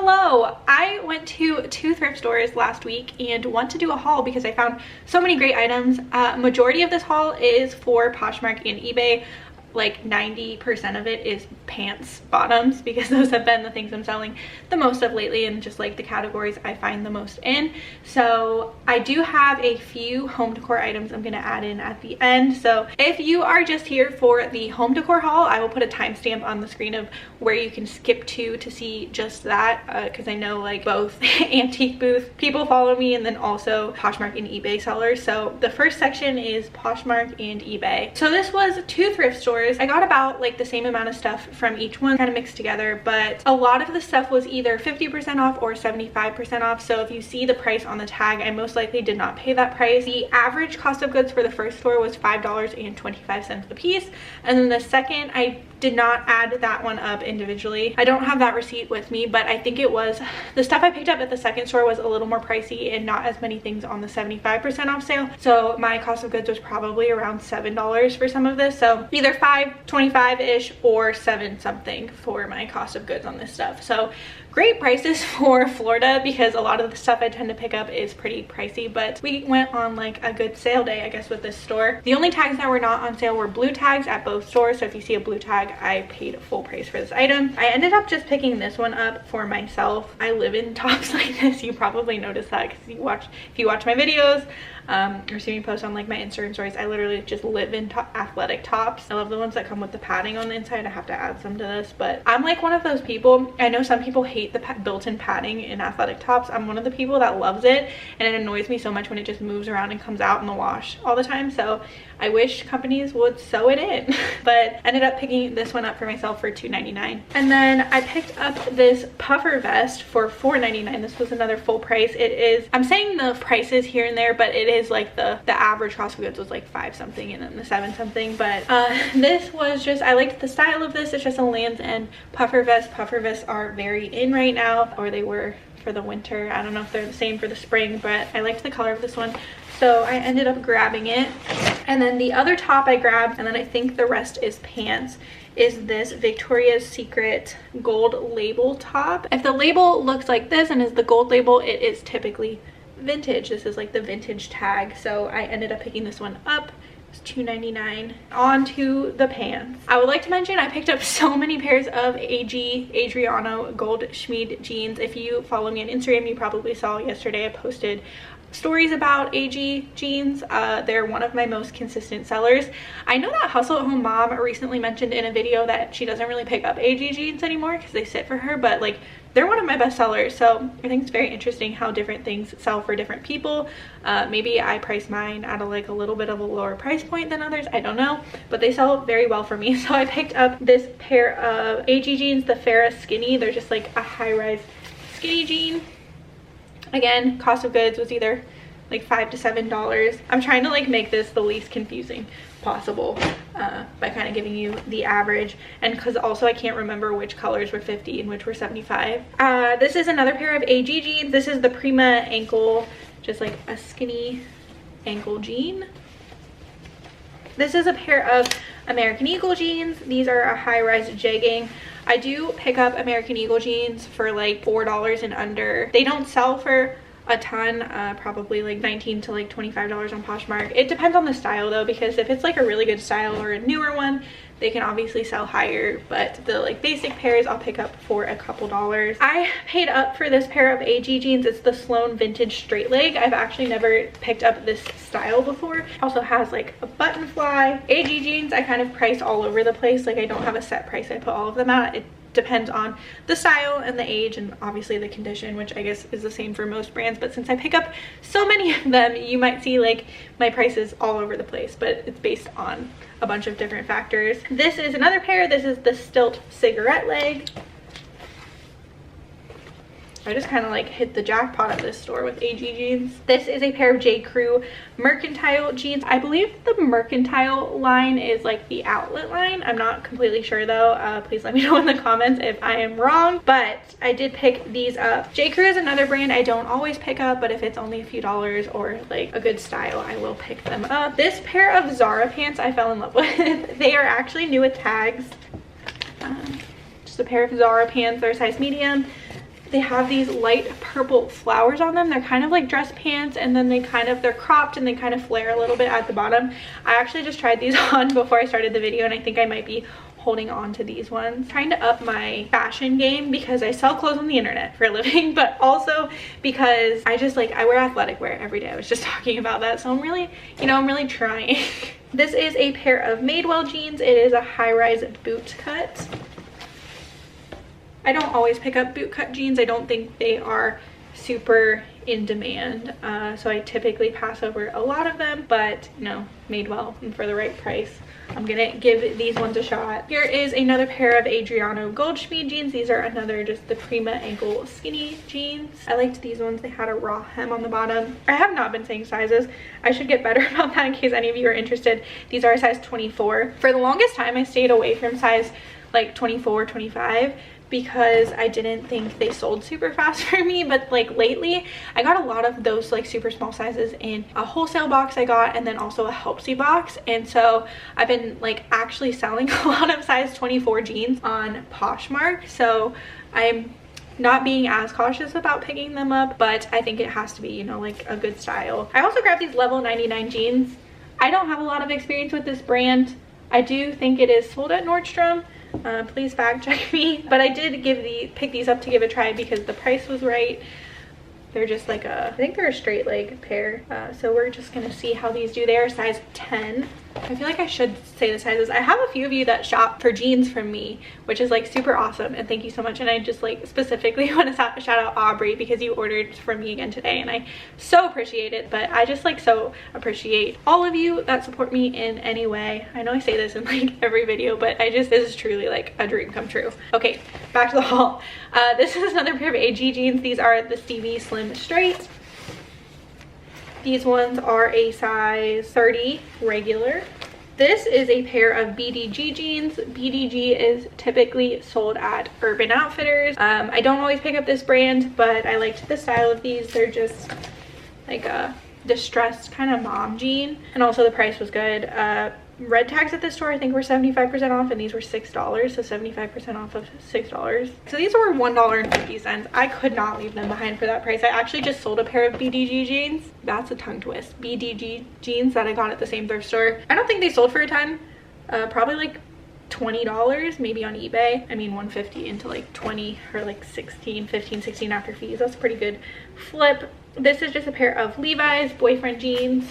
Hello! I went to 2 thrift stores last week and want to do a haul because I found so many great items. Majority of this haul is for Poshmark and eBay. Like 90% of it is pants bottoms because those have been the things I'm selling the most of lately and just like the categories I find the most in. So I do have a few home decor items I'm going to add in at the end. So if you are just here for the home decor haul, I will put a timestamp on the screen of where you can skip to see just that, because I know like both antique booth people follow me and then also Poshmark and eBay sellers. So the first section is Poshmark and eBay. So this was 2 thrift stores. I got about like the same amount of stuff from each one, kind of mixed together, but a lot of the stuff was either 50% off or 75% off. So if you see the price on the tag, I most likely did not pay that price. The average cost of goods for the first store was $5.25 a piece, and then the second, I did not add that one up individually. I don't have that receipt with me, but I think it was, the stuff I picked up at the second store was a little more pricey and not as many things on the 75% off sale. So my cost of goods was probably around $7 for some of this. So either $5.25-ish or 7 something for my cost of goods on this stuff. So great prices for Florida because a lot of the stuff I tend to pick up is pretty pricey, but we went on like a good sale day, I guess, with this store. The only tags that were not on sale were blue tags at both stores. So if you see a blue tag, I paid full price for this item. I ended up just picking this one up for myself. I live in tops like this. You probably noticed that because if you watch my videos or see me post on like my Instagram stories, I literally just live in athletic tops. I love the ones that come with the padding on the inside. I have to add some to this, but I'm like one of those people. I know some people hate the built-in padding in athletic tops. I'm one of the people that loves it, and it annoys me so much when it just moves around and comes out in the wash all the time. So I wish companies would sew it in, but ended up picking this one up for myself for $2.99. And then I picked up this puffer vest for $4.99. This was another full price. It is, I'm saying the prices here and there, but it is like the average cost of goods was like 5 something and then the 7 something. But this was just, I liked the style of this. It's just a Lands' End puffer vest. Puffer vests are very in right now, or they were for the winter. I don't know if they're the same for the spring, but I liked the color of this one, so I ended up grabbing it. And then the other top I grabbed, and then I think the rest is pants, is this Victoria's Secret gold label top. If the label looks like this and is the gold label, it is typically vintage. This is like the vintage tag, so I ended up picking this one up. $2.99. On to the pants. I would like to mention I picked up so many pairs of Adriano Gold Schmied jeans. If you follow me on Instagram, you probably saw yesterday I posted stories about AG jeans. They're one of my most consistent sellers. I know that Hustle at Home Mom recently mentioned in a video that she doesn't really pick up AG jeans anymore because they sit for her, but like they're one of my best sellers. So I think it's very interesting how different things sell for different people. Maybe I price mine at a little bit of a lower price point than others, I don't know, but they sell very well for me. So I picked up this pair of AG jeans, the Farrah Skinny. They're just like a high-rise skinny jean. Again, cost of goods was either like $5 to $7. I'm trying to like make this the least confusing possible by kind of giving you the average, and because also I can't remember which colors were 50 and which were 75. This is another pair of AG jeans. This is the Prima ankle, just like a skinny ankle jean. This is a pair of American Eagle jeans. These are a high-rise jegging. I do pick up American Eagle jeans for like $4 and under. They don't sell for a ton, probably like $19 to like $25 on Poshmark. It depends on the style though, because if it's like a really good style or a newer one, they can obviously sell higher, but the like basic pairs I'll pick up for a couple dollars. I paid up for this pair of AG jeans. It's the Sloan Vintage Straight Leg. I've actually never picked up this style before. It also has like a button fly. AG jeans I kind of price all over the place. Like I don't have a set price I put all of them at. It depends on the style and the age and obviously the condition, which I guess is the same for most brands. But since I pick up so many of them, you might see like my prices all over the place, but it's based on a bunch of different factors. This is another pair. This is the Stilt Cigarette Leg. I just kind of like hit the jackpot at this store with AG jeans. This is a pair of J. Crew Mercantile jeans. I believe the Mercantile line is like the outlet line. I'm not completely sure though. Please let me know in the comments if I am wrong, but I did pick these up. J. Crew is another brand I don't always pick up, but if it's only a few dollars or like a good style, I will pick them up. This pair of Zara pants I fell in love with. They are actually new with tags. Just a pair of Zara pants. They're size medium. They have these light purple flowers on them. They're kind of like dress pants, and then they're cropped and they kind of flare a little bit at the bottom. I actually just tried these on before I started the video, and I think I might be holding on to these ones. Trying to up my fashion game because I sell clothes on the internet for a living, but also because I wear athletic wear every day. I was just talking about that, so I'm really, I'm really trying. This is a pair of Madewell jeans. It is a high-rise boot cut. I don't always pick up boot cut jeans. I don't think they are super in demand, so I typically pass over a lot of them, but Madewell, and for the right price, I'm gonna give these ones a shot. Here is another pair of Adriano Goldschmied jeans. These are another just the Prima ankle skinny jeans. I liked these ones. They had a raw hem on the bottom. I have not been saying sizes. I should get better about that in case any of you are interested. These are a size 24. For the longest time, I stayed away from size like 24, 25 because I didn't think they sold super fast for me, but like lately I got a lot of those like super small sizes in a wholesale box I got, and then also a Helpsy box, and so I've been like actually selling a lot of size 24 jeans on Poshmark, so I'm not being as cautious about picking them up, but I think it has to be, like a good style. I also grabbed these Level 99 jeans. I don't have a lot of experience with this brand. I do think it is sold at Nordstrom. Please fact check me, but I did pick these up to give a try because the price was right. They're just like I think they're a straight leg pair, so we're just gonna see how these do. They are size 10. I feel like I should say the sizes. I have a few of you that shop for jeans from me, which is like super awesome, and thank you so much. And I just like specifically want to shout out Aubrey because you ordered from me again today, and I so appreciate it. But I just like so appreciate all of you that support me in any way. I know I say this in like every video, but this is truly like a dream come true. Okay, back to the haul. This is another pair of AG jeans. These are the Stevie Slim Straight. These ones are a size 30 regular. This is a pair of BDG jeans. BDG is typically sold at Urban Outfitters. I don't always pick up this brand, but I liked the style of these. They're just like a distressed kind of mom jean, and also the price was good. Red tags at this store I think were 75% off, and these were $6, so 75% off of $6. So these were $1.50. I could not leave them behind for that price. I actually just sold a pair of BDG jeans. That's a tongue twist. BDG jeans that I got at the same thrift store. I don't think they sold for a ton. Probably like $20 maybe on eBay. I mean, $150 into like 20 or like 16, 15, 16 after fees. That's a pretty good flip. This is just a pair of Levi's boyfriend jeans.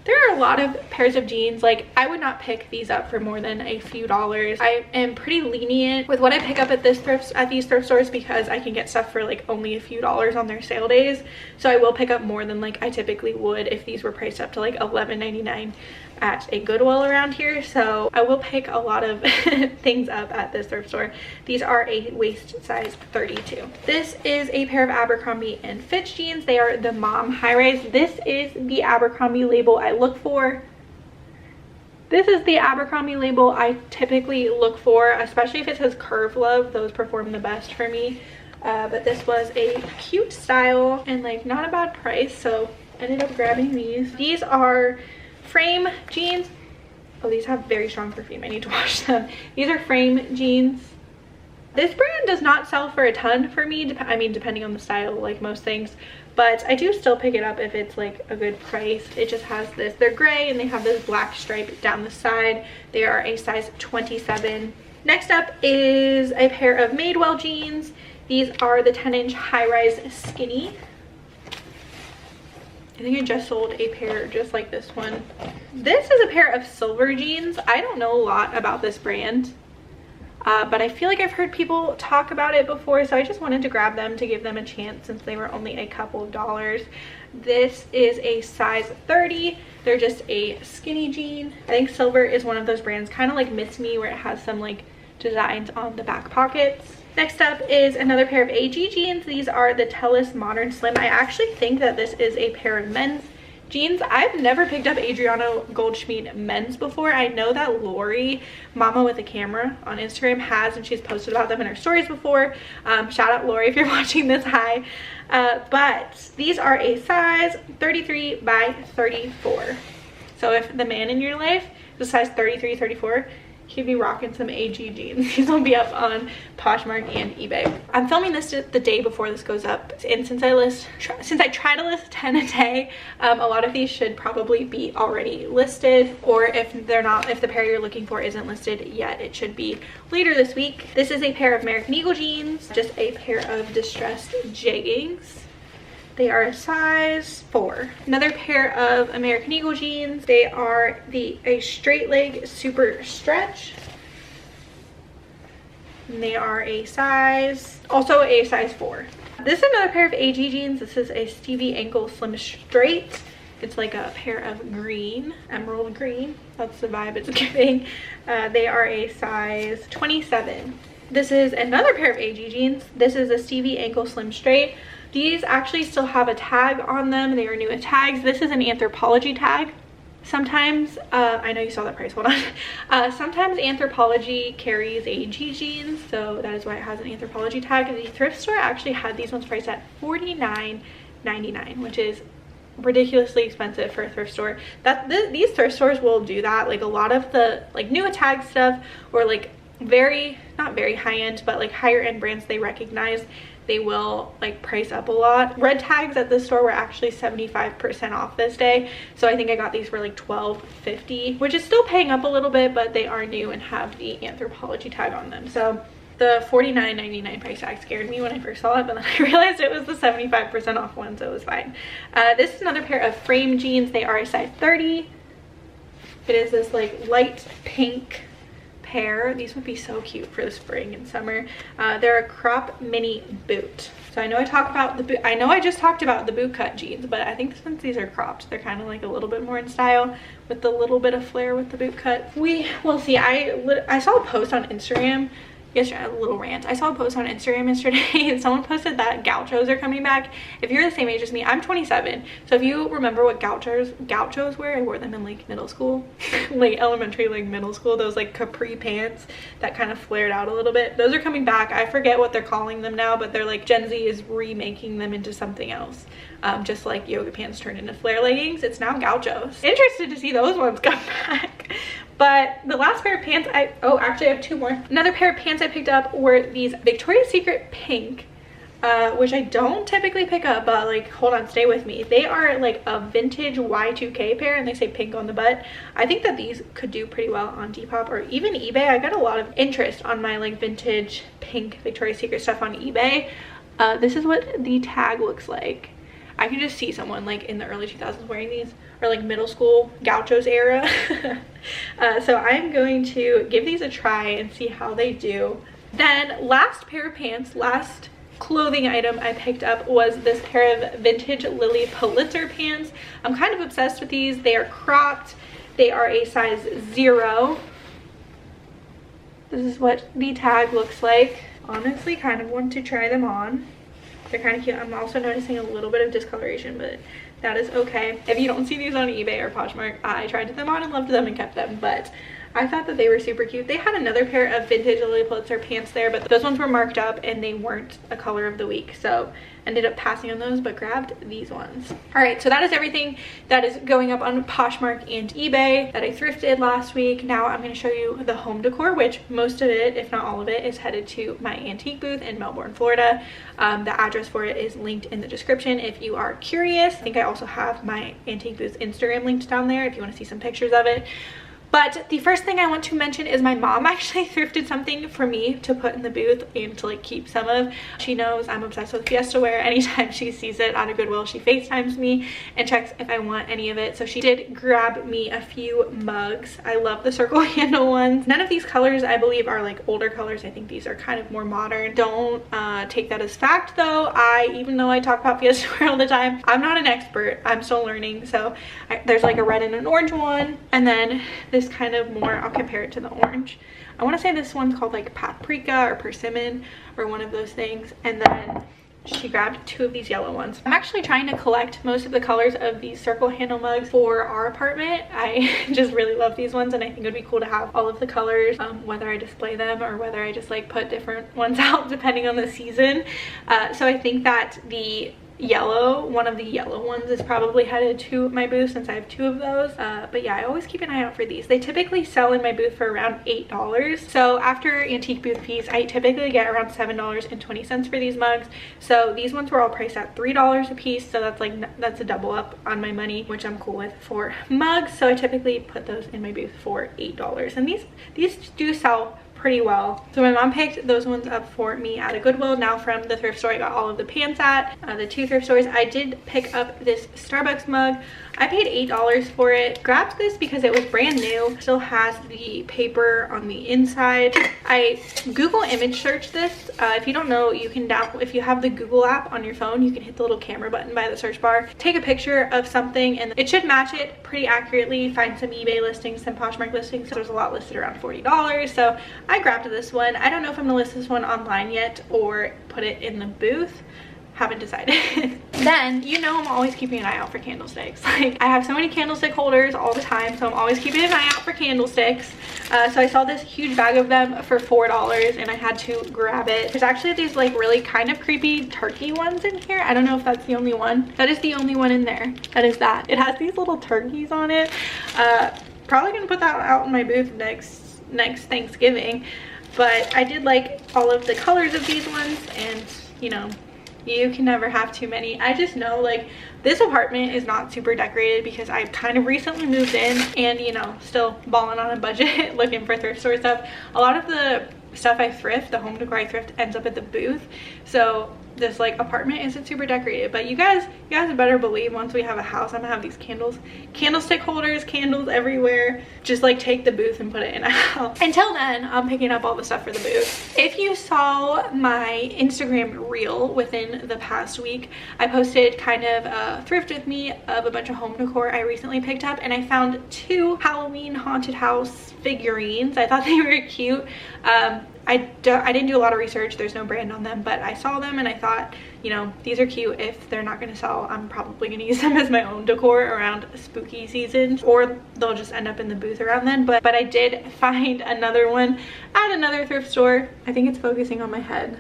There are a lot of pairs of jeans. Like, I would not pick these up for more than a few dollars. I am pretty lenient with what I pick up at these thrift stores because I can get stuff for like only a few dollars on their sale days. So I will pick up more than like I typically would if these were priced up to like $11.99 at a Goodwill around here. So I will pick a lot of things up at this thrift store. These are a waist size 32. This is a pair of Abercrombie and Fitch jeans. They are the mom high rise. This is the Abercrombie label I look for. This is the Abercrombie label I typically look for, especially if it says Curve Love. Those perform the best for me. But this was a cute style and like not a bad price, so I ended up grabbing these. These are frame jeans. Oh, these have very strong perfume. I need to wash them. These are frame jeans. This brand does not sell for a ton for me. I mean, depending on the style, like most things, but I do still pick it up if it's like a good price. It just has this. They're gray and they have this black stripe down the side. They are a size 27. Next up is a pair of Madewell jeans. These are the 10-inch high-rise skinny. I think I just sold a pair just like this one. This is a pair of silver jeans. I don't know a lot about this brand, but I feel like I've heard people talk about it before, so I just wanted to grab them to give them a chance since they were only a couple of dollars. This is a size 30. They're just a skinny jean. I think silver is one of those brands, kind of like Miss Me, where it has some like designs on the back pockets. Next up is another pair of AG jeans. These are the Tellus Modern Slim. I actually think that this is a pair of men's jeans. I've never picked up Adriano Goldschmied men's before. I know that Lori, Mama with a Camera on Instagram, has, and she's posted about them in her stories before. Shout out Lori if you're watching this, hi. But these are a size 33 by 34. So if the man in your life is a size 33, 34, he'd be rocking some AG jeans. These will be up on Poshmark and eBay. I'm filming this the day before this goes up, and since I try to list 10 a day, a lot of these should probably be already listed, or if they're not, if the pair you're looking for isn't listed yet, it should be later this week. This is a pair of American Eagle jeans, just a pair of distressed jeggings. They are a size 4. Another pair of American Eagle jeans. They are a straight leg super stretch. And they are also a size 4. This is another pair of AG jeans. This is a Stevie ankle slim straight. It's like a pair of green, emerald green. That's the vibe it's giving. They are a size 27. This is another pair of AG jeans. This is a Stevie ankle slim straight. These actually still have a tag on them. They are new with tags. This is an Anthropologie tag. Sometimes, I know you saw that price, hold on. Sometimes Anthropologie carries AG jeans, so that is why it has an Anthropologie tag. The thrift store actually had these ones priced at $49.99, which is ridiculously expensive for a thrift store. These thrift stores will do that. Like a lot of the like new tag stuff, or like not very high-end, but like higher end brands they recognize, they will like price up a lot. Red tags at this store were actually 75% off this day, so I think I got these for like $12.50, which is still paying up a little bit, but they are new and have the Anthropologie tag on them. So the $49.99 price tag scared me when I first saw it, but then I realized it was the 75% off one, so it was fine. This is another pair of frame jeans. They are a size 30. It is this like light pink pair. These would be so cute for the spring and summer. They're a crop mini boot. So I know I just talked about the boot cut jeans, but I think since these are cropped, they're kind of like a little bit more in style with the little bit of flair with the boot cut. We will see. I saw a post on Instagram yesterday, a little rant. I saw a post on Instagram yesterday and someone posted that gauchos are coming back. If you're the same age as me, I'm 27, so if you remember what gauchos were, I wore them in like middle school, like elementary, like middle school, those like capri pants that kind of flared out a little bit. Those are coming back. I forget what they're calling them now, but they're like, Gen Z is remaking them into something else. Just like yoga pants turned into flare leggings, it's now gauchos. Interested to see those ones come back. But the last pair of pants actually I have 2 more. Another pair of pants I picked up were these Victoria's Secret pink, which I don't typically pick up, but like, hold on, stay with me. They are like a vintage Y2K pair, and they say pink on the butt. I think that these could do pretty well on Depop or even eBay. I got a lot of interest on my like vintage pink Victoria's Secret stuff on eBay. This is what the tag looks like. I can just see someone like in the early 2000s wearing these, or like middle school gauchos era. So I'm going to give these a try and see how they do. Then last pair of pants, last clothing item I picked up was this pair of vintage Lily Pulitzer pants. I'm kind of obsessed with these. They are cropped. They are a size 0. This is what the tag looks like. Honestly, kind of want to try them on. They're kind of cute. I'm also noticing a little bit of discoloration, but that is okay. If you don't see these on eBay or Poshmark, I tried them on and loved them and kept them, but I thought that they were super cute. They had another pair of vintage Lily Pulitzer pants there, but those ones were marked up and they weren't a color of the week, so ended up passing on those, but grabbed these ones. All right, so that is everything that is going up on Poshmark and eBay that I thrifted last week. Now I'm going to show you the home decor, which most of it, if not all of it, is headed to my antique booth in Melbourne, Florida. The address for it is linked in the description if you are curious. I think I also have my antique booth Instagram linked down there if you want to see some pictures of it. But the first thing I want to mention is my mom actually thrifted something for me to put in the booth and to like keep some of. She knows I'm obsessed with Fiesta wear. Anytime she sees it out of Goodwill, she FaceTimes me and checks if I want any of it. So she did grab me a few mugs. I love the circle handle ones. None of these colors I believe are like older colors. I think these are kind of more modern. Don't take that as fact though. Even though I talk about Fiesta wear all the time, I'm not an expert. I'm still learning. So there's like a red and an orange one, and then this kind of more, I'll compare it to the orange. I want to say this one's called like paprika or persimmon or one of those things. And then she grabbed 2 of these yellow ones. I'm actually trying to collect most of the colors of these circle handle mugs for our apartment. I just really love these ones, and I think it would be cool to have all of the colors, whether I display them or whether I just like put different ones out depending on the season. So I think that the yellow, one of the yellow ones is probably headed to my booth since I have 2 of those. But yeah, I always keep an eye out for these. They typically sell in my booth for around $8. So after antique booth fees, I typically get around $7.20 for these mugs. So these ones were all priced at $3 a piece. So that's a double up on my money, which I'm cool with for mugs. So I typically put those in my booth for $8. And these do sell pretty well. So my mom picked those ones up for me at a Goodwill. Now from the thrift store I got all of the pants at. The 2 thrift stores, I did pick up this Starbucks mug. I paid $8 for it. Grabbed this because it was brand new. Still has the paper on the inside. I Google image searched this. If you don't know, you can if you have the Google app on your phone, you can hit the little camera button by the search bar, take a picture of something, and it should match it pretty accurately. Find some eBay listings, some Poshmark listings. There's a lot listed around $40. So I grabbed this one. I don't know if I'm gonna list this one online yet or put it in the booth. Haven't decided. Then, you know, I'm always keeping an eye out for candlesticks. Like, I have so many candlestick holders all the time, so I'm always keeping an eye out for candlesticks. So I saw this huge bag of them for $4 and I had to grab it. There's actually these like really kind of creepy turkey ones in here. I don't know if that's the only one. That is the only one in there. That is that. It has these little turkeys on it. Probably gonna put that out in my booth next Thanksgiving. But I did like all of the colors of these ones, and you know, you can never have too many. I just know like this apartment is not super decorated because I've kind of recently moved in and, you know, still balling on a budget looking for thrift store stuff. A lot of the stuff I thrift, the home decor I thrift, ends up at the booth. So this like apartment isn't super decorated, but you guys better believe once we have a house, I'm gonna have these candlestick holders, candles everywhere. Just like take the booth and put it in a house. Until then, I'm picking up all the stuff for the booth. If you saw my Instagram reel within the past week, I posted kind of a thrift with me of a bunch of home decor I recently picked up, and I found 2 Halloween haunted house figurines. I thought they were cute. I didn't do a lot of research. There's no brand on them, but I saw them and I thought, you know, these are cute. If they're not going to sell, I'm probably going to use them as my own decor around spooky season, or they'll just end up in the booth around then. But I did find another one at another thrift store. I think it's focusing on my head.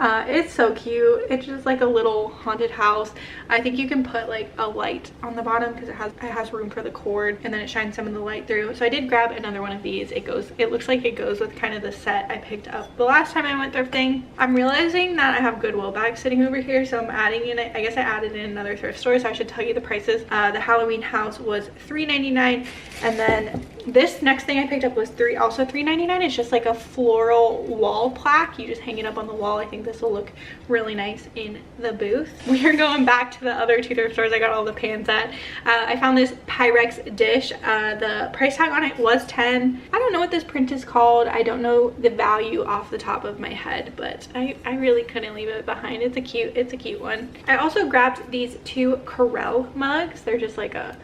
It's so cute. It's just like a little haunted house. I think you can put like a light on the bottom because it has room for the cord, and then it shines some of the light through. So I did grab another one of these. It looks like it goes with kind of the set I picked up the last time I went thrifting. I'm realizing that I have Goodwill bags sitting over here, so I'm adding in it. I guess I added in another thrift store, so I should tell you the prices. The Halloween house was $3.99, and then this next thing I picked up was also $3.99. It's just like a floral wall plaque. You just hang it up on the wall. I think this will look really nice in the booth. We are going back to the other 2 thrift stores I got all the pans at. I found this Pyrex dish. The price tag on it was $10. I don't know what this print is called. I don't know the value off the top of my head, but I really couldn't leave it behind. It's a cute one. I also grabbed these 2 Corelle mugs. They're just like a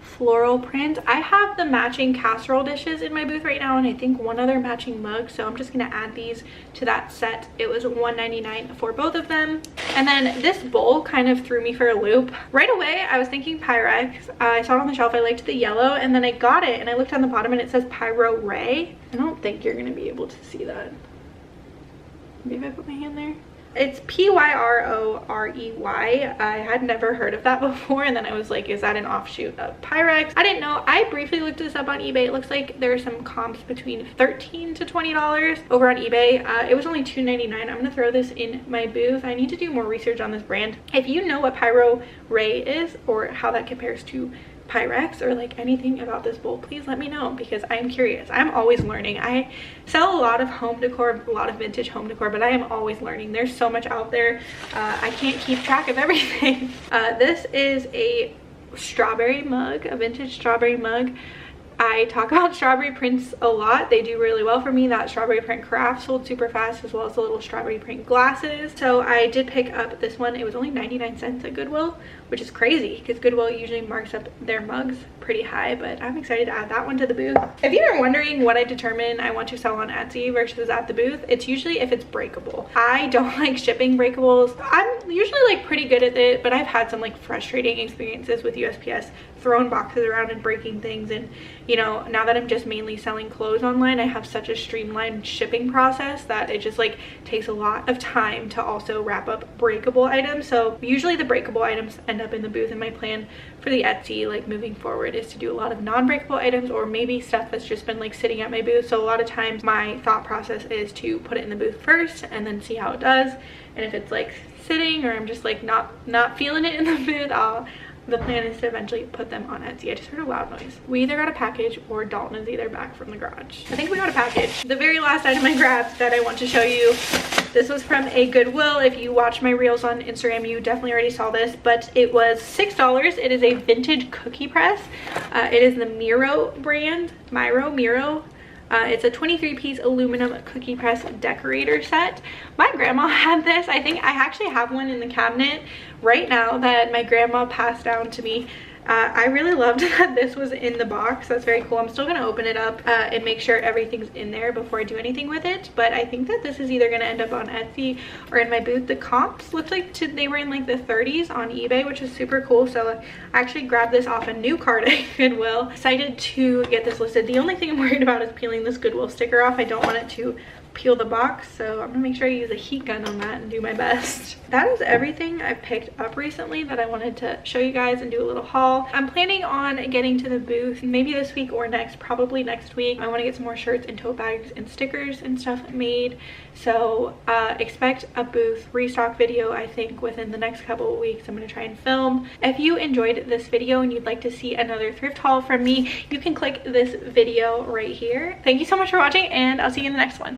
floral print. I have the matching casserole dishes in my booth right now, and I think 1 other matching mug, so I'm just gonna add these to that set. It was $1.99 for both of them. And then this bowl kind of threw me for a loop. Right away I was thinking Pyrex. I saw it on the shelf. I liked the yellow, and then I got it and I looked on the bottom and it says Pyro Ray. I don't think you're gonna be able to see that. Maybe if I put my hand there. It's P-Y-R-O-R-E-Y. I had never heard of that before, and then I was like, is that an offshoot of Pyrex? I didn't know. I briefly looked this up on eBay. It looks like there are some comps between $13 to $20 over on eBay. It was only $2.99. I'm gonna throw this in my booth. I need to do more research on this brand. If you know what Pyro Ray is or how that compares to Pyrex or like anything about this bowl, please let me know, because I'm curious. I'm always learning. I sell a lot of home decor, a lot of vintage home decor, but I am always learning. There's so much out there. I can't keep track of everything. This is a strawberry mug, a vintage strawberry mug. I talk about strawberry prints a lot. They do really well for me. That strawberry print craft sold super fast, as well as the little strawberry print glasses. So I did pick up this one. It was only 99 cents at Goodwill, which is crazy because Goodwill usually marks up their mugs pretty high, but I'm excited to add that one to the booth. If you're wondering what I determine I want to sell on Etsy versus at the booth, it's usually if it's breakable. I don't like shipping breakables. I'm I'm usually like pretty good at it, but I've had some like frustrating experiences with USPS throwing boxes around and breaking things. And you know, now that I'm just mainly selling clothes online, I have such a streamlined shipping process that it just like takes a lot of time to also wrap up breakable items. So usually the breakable items end up in the booth, and my plan for the Etsy like moving forward is to do a lot of non-breakable items, or maybe stuff that's just been like sitting at my booth. So a lot of times my thought process is to put it in the booth first and then see how it does. And if it's like sitting, or I'm just like not feeling it in the booth, the plan is to eventually put them on Etsy. I just heard a loud noise. We either got a package or Dalton is either back from the garage. I think we got a package. The very last item I grabbed that I want to show you, this was from a Goodwill. If you watch my reels on Instagram, you definitely already saw this, but it was $6. It is a vintage cookie press. It is the Miro brand, Miro. It's a 23-piece aluminum cookie press decorator set. My grandma had this. I think I actually have one in the cabinet right now that my grandma passed down to me. I really loved that this was in the box. That's very cool. I'm still gonna open it up and make sure everything's in there before I do anything with it. But I think that this is either gonna end up on Etsy or in my booth. The comps looked like they were in like the 30s on eBay, which is super cool. So I actually grabbed this off a new cart at Goodwill. Excited to get this listed. The only thing I'm worried about is peeling this Goodwill sticker off. I don't want it to peel the box, so I'm gonna make sure I use a heat gun on that and do my best. That is everything I've picked up recently that I wanted to show you guys and do a little haul. I'm planning on getting to the booth maybe this week or next, probably next week. I want to get some more shirts and tote bags and stickers and stuff made, so expect a booth restock video I think within the next couple of weeks. I'm gonna try and film. If you enjoyed this video and you'd like to see another thrift haul from me, you can click this video right here. Thank you so much for watching, and I'll see you in the next one.